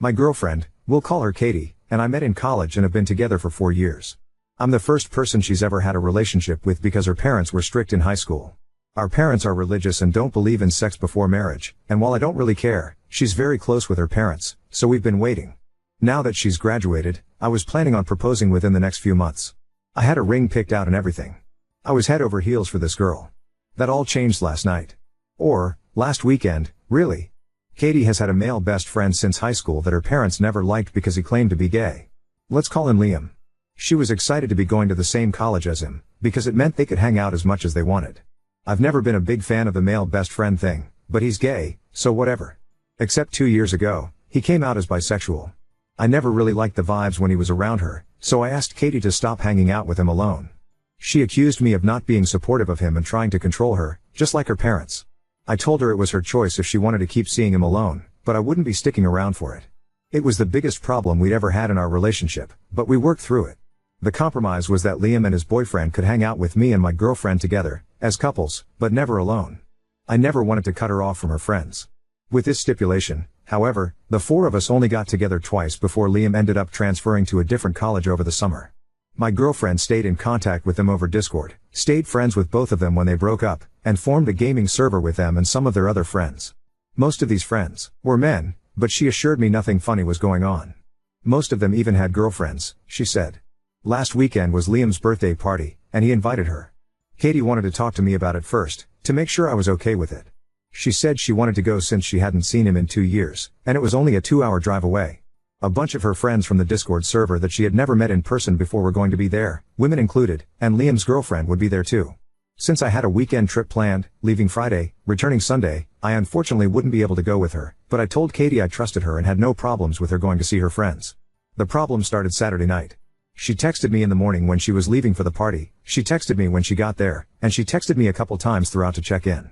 My girlfriend, we'll call her Katie, and I met in college and have been together for 4 years. I'm the first person she's ever had a relationship with because her parents were strict in high school. Our parents are religious and don't believe in sex before marriage, and while I don't really care, she's very close with her parents, so we've been waiting. Now that she's graduated, I was planning on proposing within the next few months. I had a ring picked out and everything. I was head over heels for this girl. That all changed last night. Or, last weekend, really. Katie has had a male best friend since high school that her parents never liked because he claimed to be gay. Let's call him Liam. She was excited to be going to the same college as him, because it meant they could hang out as much as they wanted. I've never been a big fan of the male best friend thing, but he's gay, so whatever. Except 2 years ago, he came out as bisexual. I never really liked the vibes when he was around her, so I asked Katie to stop hanging out with him alone. She accused me of not being supportive of him and trying to control her, just like her parents. I told her it was her choice if she wanted to keep seeing him alone, but I wouldn't be sticking around for it. It was the biggest problem we'd ever had in our relationship, but we worked through it. The compromise was that Liam and his boyfriend could hang out with me and my girlfriend together, as couples, but never alone. I never wanted to cut her off from her friends. With this stipulation, however, the 4 of us only got together twice before Liam ended up transferring to a different college over the summer. My girlfriend stayed in contact with them over Discord, stayed friends with both of them when they broke up, and formed a gaming server with them and some of their other friends. Most of these friends were men, but she assured me nothing funny was going on. Most of them even had girlfriends, she said. Last weekend was Liam's birthday party, and he invited her. Katie wanted to talk to me about it first, to make sure I was okay with it. She said she wanted to go since she hadn't seen him in 2 years, and it was only a 2-hour drive away. A bunch of her friends from the Discord server that she had never met in person before were going to be there, women included, and Liam's girlfriend would be there too. Since I had a weekend trip planned, leaving Friday, returning Sunday, I unfortunately wouldn't be able to go with her, but I told Katie I trusted her and had no problems with her going to see her friends. The problem started Saturday night. She texted me in the morning when she was leaving for the party, she texted me when she got there, and she texted me a couple times throughout to check in.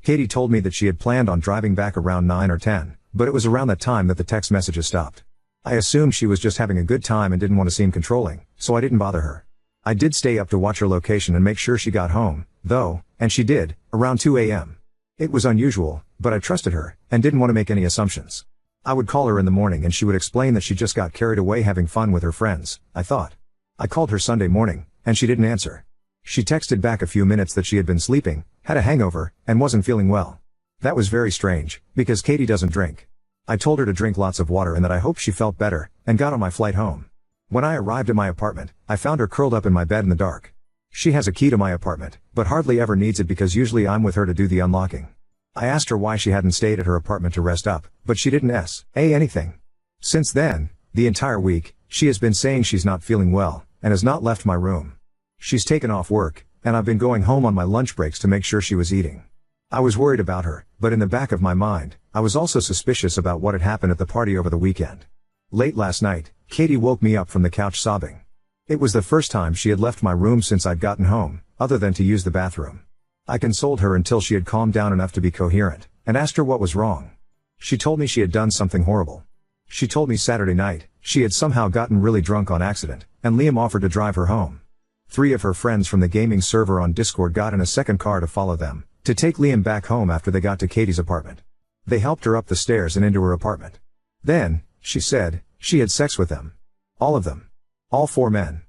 Katie told me that she had planned on driving back around 9 or 10, but it was around that time that the text messages stopped. I assumed she was just having a good time and didn't want to seem controlling, so I didn't bother her. I did stay up to watch her location and make sure she got home, though, and she did, around 2 a.m. It was unusual, but I trusted her, and didn't want to make any assumptions. I would call her in the morning and she would explain that she just got carried away having fun with her friends, I thought. I called her Sunday morning, and she didn't answer. She texted back a few minutes that she had been sleeping, had a hangover, and wasn't feeling well. That was very strange, because Katie doesn't drink. I told her to drink lots of water and that I hoped she felt better, and got on my flight home. When I arrived at my apartment, I found her curled up in my bed in the dark. She has a key to my apartment, but hardly ever needs it because usually I'm with her to do the unlocking. I asked her why she hadn't stayed at her apartment to rest up, but she didn't say anything. Since then, the entire week, she has been saying she's not feeling well, and has not left my room. She's taken off work, and I've been going home on my lunch breaks to make sure she was eating. I was worried about her, but in the back of my mind, I was also suspicious about what had happened at the party over the weekend. Late last night, Katie woke me up from the couch sobbing. It was the first time she had left my room since I'd gotten home, other than to use the bathroom. I consoled her until she had calmed down enough to be coherent, and asked her what was wrong. She told me she had done something horrible. She told me Saturday night, she had somehow gotten really drunk on accident, and Liam offered to drive her home. 3 of her friends from the gaming server on Discord got in a second car to follow them, to take Liam back home after they got to Katie's apartment. They helped her up the stairs and into her apartment. Then, she said, she had sex with them. All of them. All 4 men.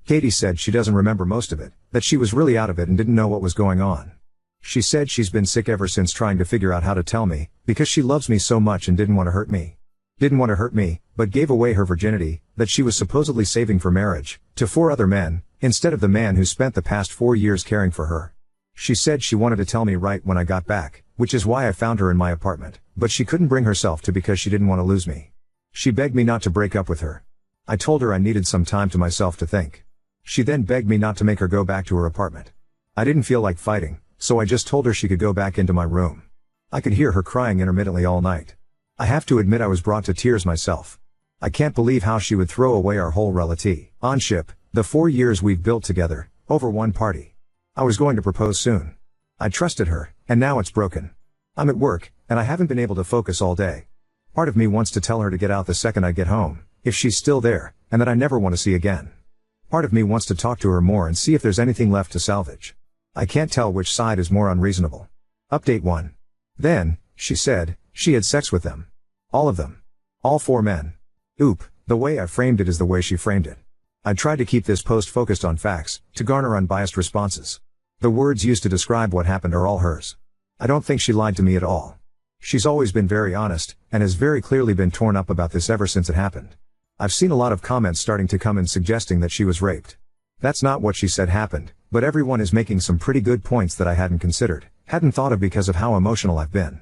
Katie said she doesn't remember most of it, that she was really out of it and didn't know what was going on. She said she's been sick ever since trying to figure out how to tell me, because she loves me so much and didn't want to hurt me. Didn't want to hurt me, but gave away her virginity, that she was supposedly saving for marriage, to 4 other men, instead of the man who spent the past 4 years caring for her. She said she wanted to tell me right when I got back, which is why I found her in my apartment, but she couldn't bring herself to because she didn't want to lose me. She begged me not to break up with her. I told her I needed some time to myself to think. She then begged me not to make her go back to her apartment. I didn't feel like fighting, so I just told her she could go back into my room. I could hear her crying intermittently all night. I have to admit I was brought to tears myself. I can't believe how she would throw away our whole relationship, the 4 years we've built together, over one party. I was going to propose soon. I trusted her, and now it's broken. I'm at work, and I haven't been able to focus all day. Part of me wants to tell her to get out the second I get home, if she's still there, and that I never want to see again. Part of me wants to talk to her more and see if there's anything left to salvage. I can't tell which side is more unreasonable. Update 1. Then, she said, she had sex with them. All of them. All 4 men. Oop, the way I framed it is the way she framed it. I tried to keep this post focused on facts, to garner unbiased responses. The words used to describe what happened are all hers. I don't think she lied to me at all. She's always been very honest, and has very clearly been torn up about this ever since it happened. I've seen a lot of comments starting to come in suggesting that she was raped. That's not what she said happened, but everyone is making some pretty good points that I hadn't considered, hadn't thought of because of how emotional I've been.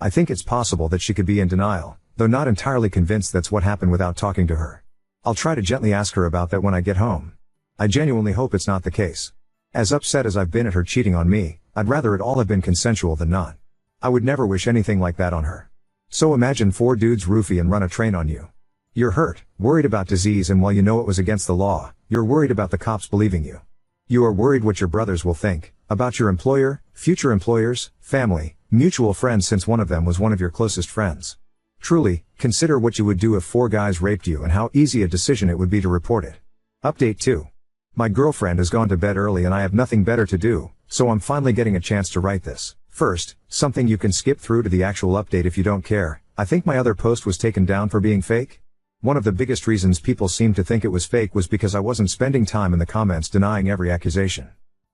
I think it's possible that she could be in denial, though not entirely convinced that's what happened without talking to her. I'll try to gently ask her about that when I get home. I genuinely hope it's not the case. As upset as I've been at her cheating on me, I'd rather it all have been consensual than not. I would never wish anything like that on her. So imagine 4 dudes roofie and run a train on you. You're hurt, worried about disease, and while you know it was against the law, you're worried about the cops believing you. You are worried what your brothers will think, about your employer, future employers, family, mutual friends, since one of them was one of your closest friends. Truly, consider what you would do if 4 guys raped you and how easy a decision it would be to report it. Update 2. My girlfriend has gone to bed early and I have nothing better to do, so I'm finally getting a chance to write this. First, something you can skip through to the actual update if you don't care. I think my other post was taken down for being fake. One of the biggest reasons people seemed to think it was fake was because I wasn't spending time in the comments denying every accusation.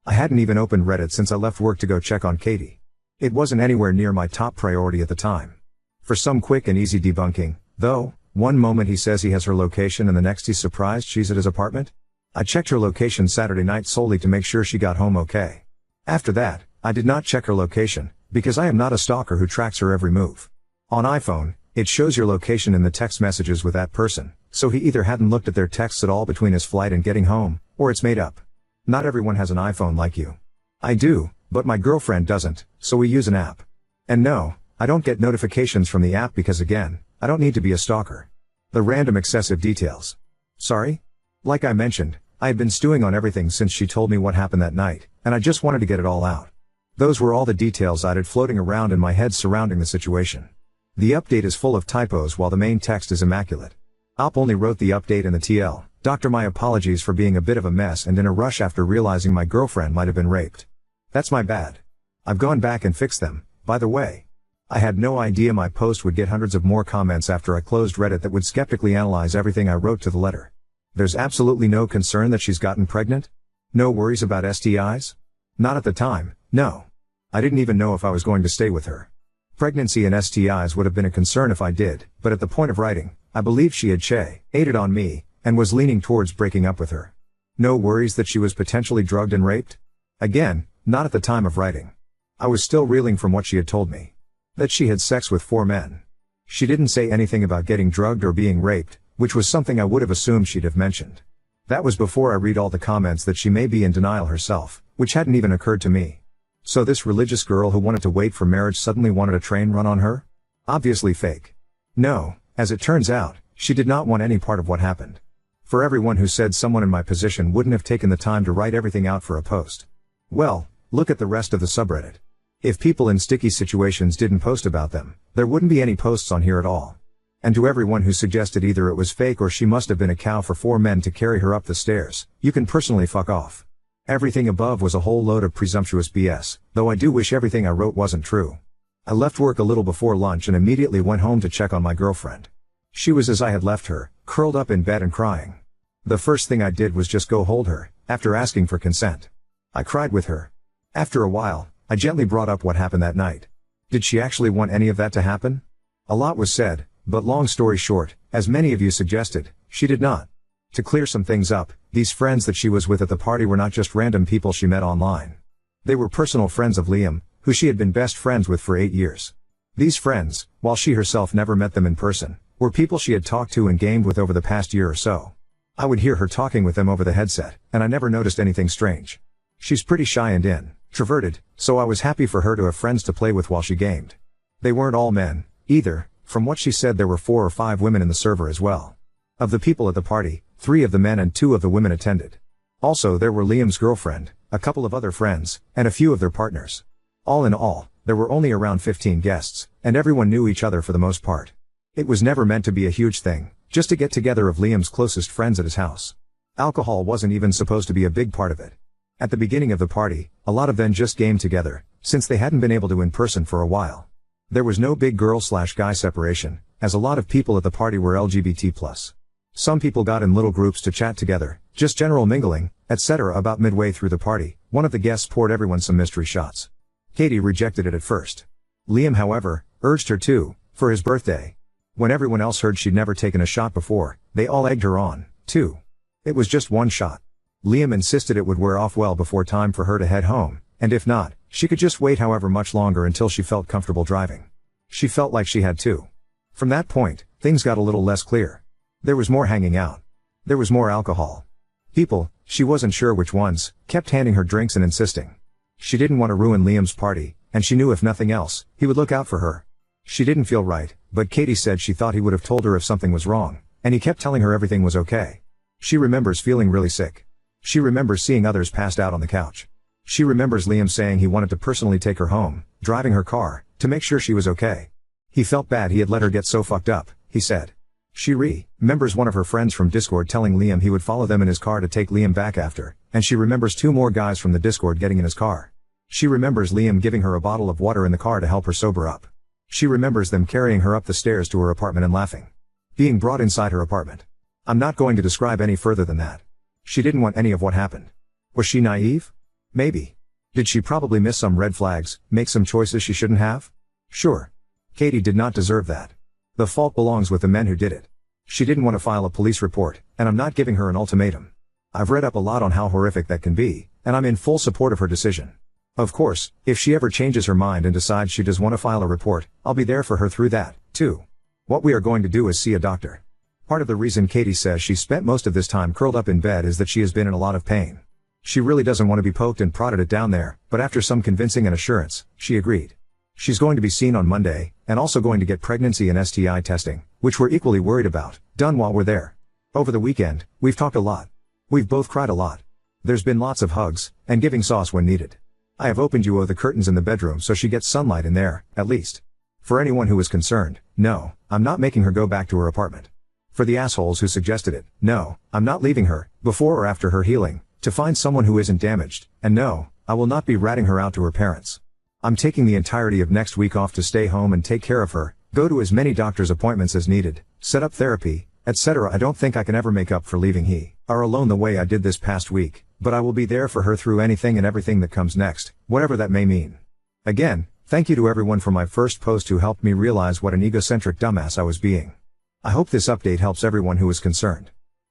I hadn't even opened Reddit since I left work to go check on Katie. It wasn't anywhere near my top priority at the time. For some quick and easy debunking, though, one moment he says he has her location and the next he's surprised she's at his apartment. I checked her location Saturday night solely to make sure she got home okay. After that, I did not check her location, because I am not a stalker who tracks her every move. On iPhone, it shows your location in the text messages with that person, so he either hadn't looked at their texts at all between his flight and getting home, or it's made up. Not everyone has an iPhone like you. I do, but my girlfriend doesn't, so we use an app. And no, I don't get notifications from the app because again, I don't need to be a stalker. The random excessive details. Sorry? Like I mentioned, I had been stewing on everything since she told me what happened that night, and I just wanted to get it all out. Those were all the details I'd had floating around in my head surrounding the situation. The update is full of typos while the main text is immaculate. Op only wrote the update and the TL. Doctor, my apologies for being a bit of a mess and in a rush after realizing my girlfriend might have been raped. That's my bad. I've gone back and fixed them, by the way. I had no idea my post would get hundreds of more comments after I closed Reddit that would skeptically analyze everything I wrote to the letter. There's absolutely no concern that she's gotten pregnant? No worries about STIs? Not at the time, no. I didn't even know if I was going to stay with her. Pregnancy and STIs would have been a concern if I did, but at the point of writing, I believed she had cheated on me, and was leaning towards breaking up with her. No worries that she was potentially drugged and raped? Again, not at the time of writing. I was still reeling from what she had told me. That she had sex with 4 men. She didn't say anything about getting drugged or being raped, which was something I would have assumed she'd have mentioned. That was before I read all the comments that she may be in denial herself, which hadn't even occurred to me. So this religious girl who wanted to wait for marriage suddenly wanted a train run on her? Obviously fake. No, as it turns out, she did not want any part of what happened. For everyone who said someone in my position wouldn't have taken the time to write everything out for a post. Well, look at the rest of the subreddit. If people in sticky situations didn't post about them, there wouldn't be any posts on here at all. And to everyone who suggested either it was fake or she must have been a cow for 4 men to carry her up the stairs, you can personally fuck off. Everything above was a whole load of presumptuous BS, though I do wish everything I wrote wasn't true. I left work a little before lunch and immediately went home to check on my girlfriend. She was as I had left her, curled up in bed and crying. The first thing I did was just go hold her, after asking for consent. I cried with her. After a while, I gently brought up what happened that night. Did she actually want any of that to happen? A lot was said, but long story short, as many of you suggested, she did not. To clear some things up, these friends that she was with at the party were not just random people she met online. They were personal friends of Liam, who she had been best friends with for 8 years. These friends, while she herself never met them in person, were people she had talked to and gamed with over the past year or so. I would hear her talking with them over the headset, and I never noticed anything strange. She's pretty shy and introverted, so I was happy for her to have friends to play with while she gamed. They weren't all men, either. From what she said, there were 4 or 5 women in the server as well. Of the people at the party, 3 of the men and 2 of the women attended. Also there were Liam's girlfriend, a couple of other friends, and a few of their partners. All in all, there were only around 15 guests, and everyone knew each other for the most part. It was never meant to be a huge thing, just a get-together of Liam's closest friends at his house. Alcohol wasn't even supposed to be a big part of it. At the beginning of the party, a lot of them just gamed together, since they hadn't been able to in person for a while. There was no big girl/guy separation, as a lot of people at the party were LGBT+. Some people got in little groups to chat together, just general mingling, etc. About midway through the party, one of the guests poured everyone some mystery shots. Katie rejected it at first. Liam, however, urged her to, for his birthday. When everyone else heard she'd never taken a shot before, they all egged her on, too. It was just one shot. Liam insisted it would wear off well before time for her to head home, and if not, she could just wait however much longer until she felt comfortable driving. She felt like she had to. From that point, things got a little less clear. There was more hanging out. There was more alcohol. People, she wasn't sure which ones, kept handing her drinks and insisting. She didn't want to ruin Liam's party, and she knew if nothing else, he would look out for her. She didn't feel right, but Katie said she thought he would have told her if something was wrong, and he kept telling her everything was okay. She remembers feeling really sick. She remembers seeing others passed out on the couch. She remembers Liam saying he wanted to personally take her home, driving her car, to make sure she was okay. He felt bad he had let her get so fucked up, he said. She remembers one of her friends from Discord telling Liam he would follow them in his car to take Liam back after, and she remembers 2 more guys from the Discord getting in his car. She remembers Liam giving her a bottle of water in the car to help her sober up. She remembers them carrying her up the stairs to her apartment and laughing. Being brought inside her apartment. I'm not going to describe any further than that. She didn't want any of what happened. Was she naive? Maybe. Did she probably miss some red flags, make some choices she shouldn't have? Sure. Katie did not deserve that. The fault belongs with the men who did it. She didn't want to file a police report, and I'm not giving her an ultimatum. I've read up a lot on how horrific that can be, and I'm in full support of her decision. Of course, if she ever changes her mind and decides she does want to file a report, I'll be there for her through that, too. What we are going to do is see a doctor. Part of the reason Katie says she spent most of this time curled up in bed is that she has been in a lot of pain. She really doesn't want to be poked and prodded it down there, but after some convincing and assurance, she agreed. She's going to be seen on Monday, and also going to get pregnancy and STI testing, which we're equally worried about, done while we're there. Over the weekend, we've talked a lot. We've both cried a lot. There's been lots of hugs, and giving sauce when needed. I have opened the curtains in the bedroom so she gets sunlight in there, at least. For anyone who is concerned, no, I'm not making her go back to her apartment. For the assholes who suggested it, no, I'm not leaving her, before or after her healing, to find someone who isn't damaged, and no, I will not be ratting her out to her parents. I'm taking the entirety of next week off to stay home and take care of her, go to as many doctor's appointments as needed, set up therapy, etc. I don't think I can ever make up for leaving her alone the way I did this past week, but I will be there for her through anything and everything that comes next, whatever that may mean. Again, thank you to everyone for my first post who helped me realize what an egocentric dumbass I was being. I hope this update helps everyone who is concerned.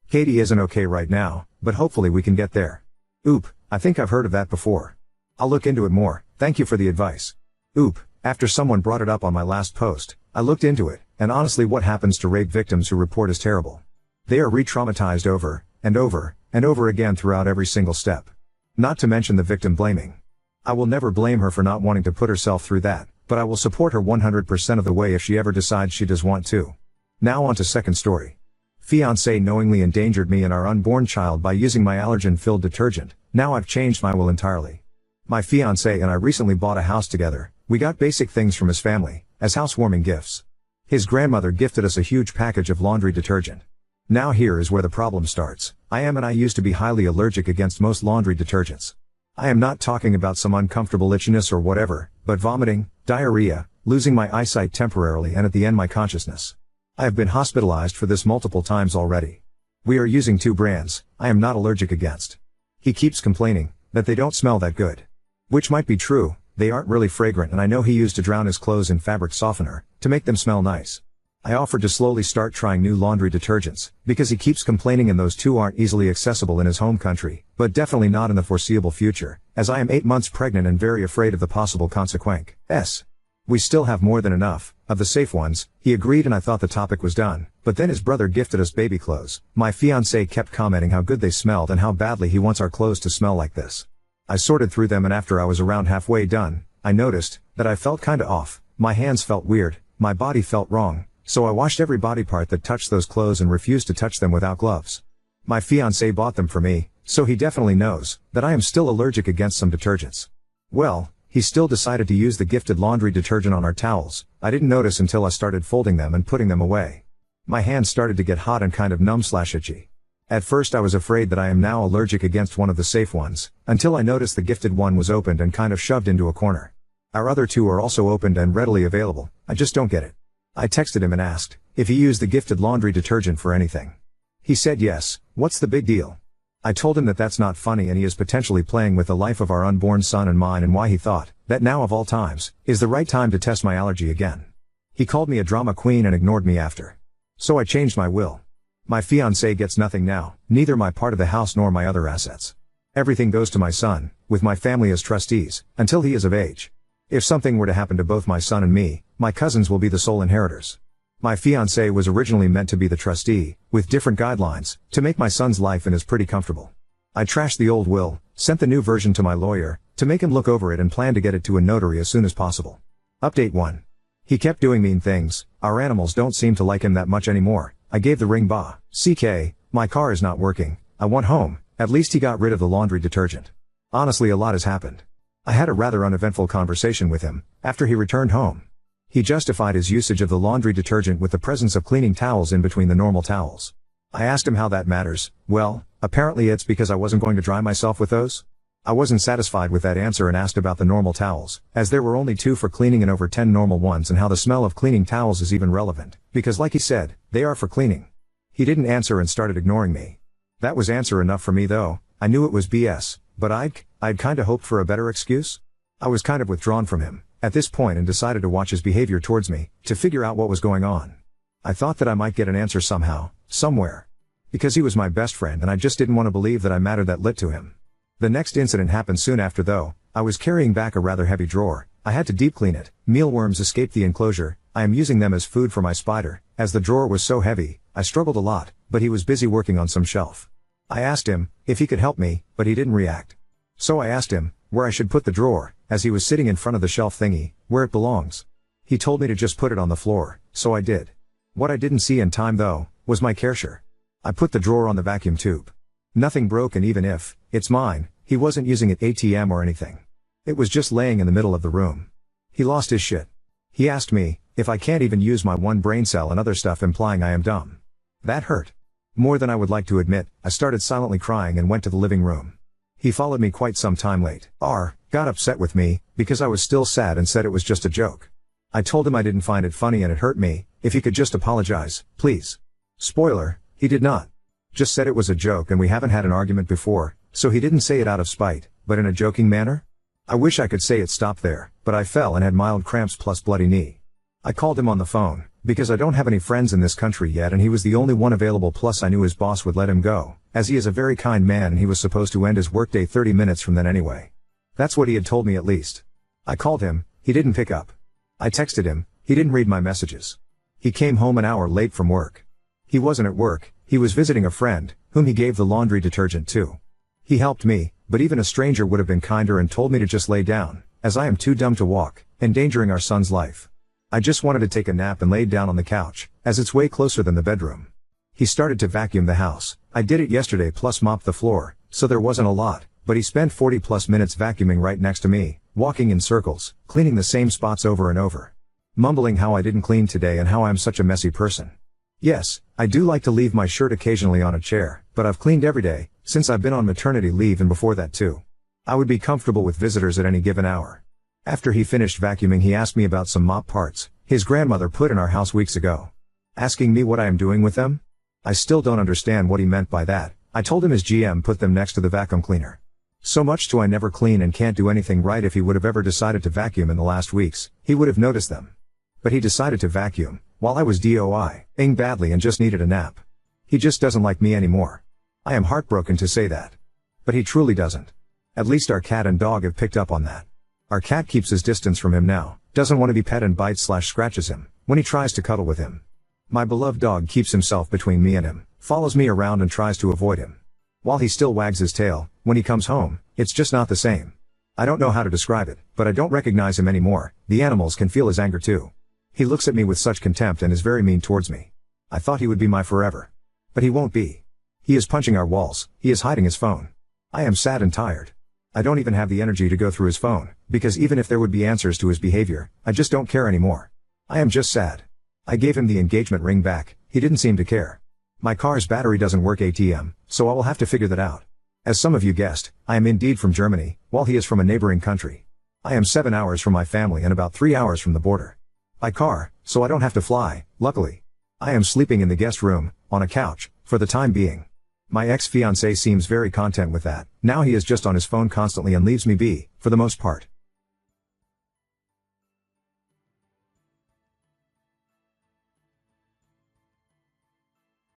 Katie isn't okay right now, but hopefully we can get there. Oop, I think I've heard of that before. I'll look into it more, thank you for the advice. Oop, after someone brought it up on my last post, I looked into it, and honestly what happens to rape victims who report is terrible. They are re-traumatized over, and over, and over again throughout every single step. Not to mention the victim blaming. I will never blame her for not wanting to put herself through that, but I will support her 100% of the way if she ever decides she does want to. Now on to second story. Fiancé knowingly endangered me and our unborn child by using my allergen-filled detergent. Now I've changed my will entirely. My fiancé and I recently bought a house together. We got basic things from his family, as housewarming gifts. His grandmother gifted us a huge package of laundry detergent. Now here is where the problem starts. I used to be highly allergic against most laundry detergents. I am not talking about some uncomfortable itchiness or whatever, but vomiting, diarrhea, losing my eyesight temporarily and at the end my consciousness. I have been hospitalized for this multiple times already. We are using 2 brands, I am not allergic against. He keeps complaining that they don't smell that good. Which might be true, they aren't really fragrant and I know he used to drown his clothes in fabric softener, to make them smell nice. I offered to slowly start trying new laundry detergents, because he keeps complaining and those 2 aren't easily accessible in his home country, but definitely not in the foreseeable future, as I am 8 months pregnant and very afraid of the possible consequences. We still have more than enough of the safe ones. He agreed and I thought the topic was done, but then his brother gifted us baby clothes. My fiancé kept commenting how good they smelled and how badly he wants our clothes to smell like this. I sorted through them and after I was around halfway done, I noticed that I felt kinda off. My hands felt weird, my body felt wrong, so I washed every body part that touched those clothes and refused to touch them without gloves. My fiancé bought them for me, so he definitely knows that I am still allergic against some detergents. Well, he still decided to use the gifted laundry detergent on our towels. I didn't notice until I started folding them and putting them away. My hands started to get hot and kind of numb/itchy. At first I was afraid that I am now allergic against one of the safe ones, until I noticed the gifted one was opened and kind of shoved into a corner. Our other 2 are also opened and readily available, I just don't get it. I texted him and asked if he used the gifted laundry detergent for anything. He said yes, what's the big deal? I told him that that's not funny and he is potentially playing with the life of our unborn son and mine, and why he thought that now of all times is the right time to test my allergy again. He called me a drama queen and ignored me after. So I changed my will. My fiancé gets nothing now, neither my part of the house nor my other assets. Everything goes to my son, with my family as trustees, until he is of age. If something were to happen to both my son and me, my cousins will be the sole inheritors. My fiancé was originally meant to be the trustee, with different guidelines, to make my son's life and is pretty comfortable. I trashed the old will, sent the new version to my lawyer, to make him look over it, and plan to get it to a notary as soon as possible. Update 1. He kept doing mean things. Our animals don't seem to like him that much anymore. I gave the ring bah. CK, my car is not working. I want home. At least he got rid of the laundry detergent. Honestly, a lot has happened. I had a rather uneventful conversation with him, after he returned home. He justified his usage of the laundry detergent with the presence of cleaning towels in between the normal towels. I asked him how that matters. Well, apparently it's because I wasn't going to dry myself with those. I wasn't satisfied with that answer and asked about the normal towels, as there were only 2 for cleaning and over 10 normal ones, and how the smell of cleaning towels is even relevant, because like he said, they are for cleaning. He didn't answer and started ignoring me. That was answer enough for me though. I knew it was BS, but I'd kinda hoped for a better excuse. I was kind of withdrawn from him at this point and decided to watch his behavior towards me, to figure out what was going on. I thought that I might get an answer somehow, somewhere. Because he was my best friend and I just didn't want to believe that I mattered that lit to him. The next incident happened soon after though. I was carrying back a rather heavy drawer. I had to deep clean it. Mealworms escaped the enclosure. I am using them as food for my spider. As the drawer was so heavy, I struggled a lot, but he was busy working on some shelf. I asked him if he could help me, but he didn't react. So I asked him where I should put the drawer, as he was sitting in front of the shelf thingy, where it belongs. He told me to just put it on the floor, so I did. What I didn't see in time though, was my Kärcher. I put the drawer on the vacuum tube. Nothing broke, and even if it's mine, he wasn't using it ATM or anything. It was just laying in the middle of the room. He lost his shit. He asked me if I can't even use my one brain cell and other stuff, implying I am dumb. That hurt. More than I would like to admit. I started silently crying and went to the living room. He followed me quite some time late. Got upset with me, because I was still sad, and said it was just a joke. I told him I didn't find it funny and it hurt me, if he could just apologize, please. Spoiler, he did not. Just said it was a joke and we haven't had an argument before, so he didn't say it out of spite, but in a joking manner? I wish I could say it stopped there, but I fell and had mild cramps plus bloody knee. I called him on the phone, because I don't have any friends in this country yet, and he was the only one available, plus I knew his boss would let him go, as he is a very kind man and he was supposed to end his workday 30 minutes from then anyway. That's what he had told me at least. I called him, he didn't pick up. I texted him, he didn't read my messages. He came home an hour late from work. He wasn't at work, he was visiting a friend, whom he gave the laundry detergent to. He helped me, but even a stranger would have been kinder and told me to just lay down, as I am too dumb to walk, endangering our son's life. I just wanted to take a nap and laid down on the couch, as it's way closer than the bedroom. He started to vacuum the house. I did it yesterday plus mopped the floor, so there wasn't a lot, but he spent 40 plus minutes vacuuming right next to me, walking in circles, cleaning the same spots over and over. Mumbling how I didn't clean today and how I'm such a messy person. Yes, I do like to leave my shirt occasionally on a chair, but I've cleaned every day, since I've been on maternity leave and before that too. I would be comfortable with visitors at any given hour. After he finished vacuuming, he asked me about some mop parts his grandmother put in our house weeks ago. Asking me what I am doing with them? I still don't understand what he meant by that. I told him his GM put them next to the vacuum cleaner. So much to I never clean and can't do anything right. If he would have ever decided to vacuum in the last weeks, he would have noticed them. But he decided to vacuum while I was DOI-ing badly and just needed a nap. He just doesn't like me anymore. I am heartbroken to say that. But he truly doesn't. At least our cat and dog have picked up on that. Our cat keeps his distance from him now, doesn't want to be pet and bites/scratches him when he tries to cuddle with him. My beloved dog keeps himself between me and him, follows me around and tries to avoid him. While he still wags his tail, when he comes home, it's just not the same. I don't know how to describe it, but I don't recognize him anymore. The animals can feel his anger too. He looks at me with such contempt and is very mean towards me. I thought he would be my forever. But he won't be. He is punching our walls, he is hiding his phone. I am sad and tired. I don't even have the energy to go through his phone, because even if there would be answers to his behavior, I just don't care anymore. I am just sad. I gave him the engagement ring back, he didn't seem to care. My car's battery doesn't work ATM, so I will have to figure that out. As some of you guessed, I am indeed from Germany, while he is from a neighboring country. I am 7 hours from my family and about 3 hours from the border. By car, so I don't have to fly, luckily. I am sleeping in the guest room, on a couch, for the time being. My ex-fiancé seems very content with that. Now he is just on his phone constantly and leaves me be, for the most part.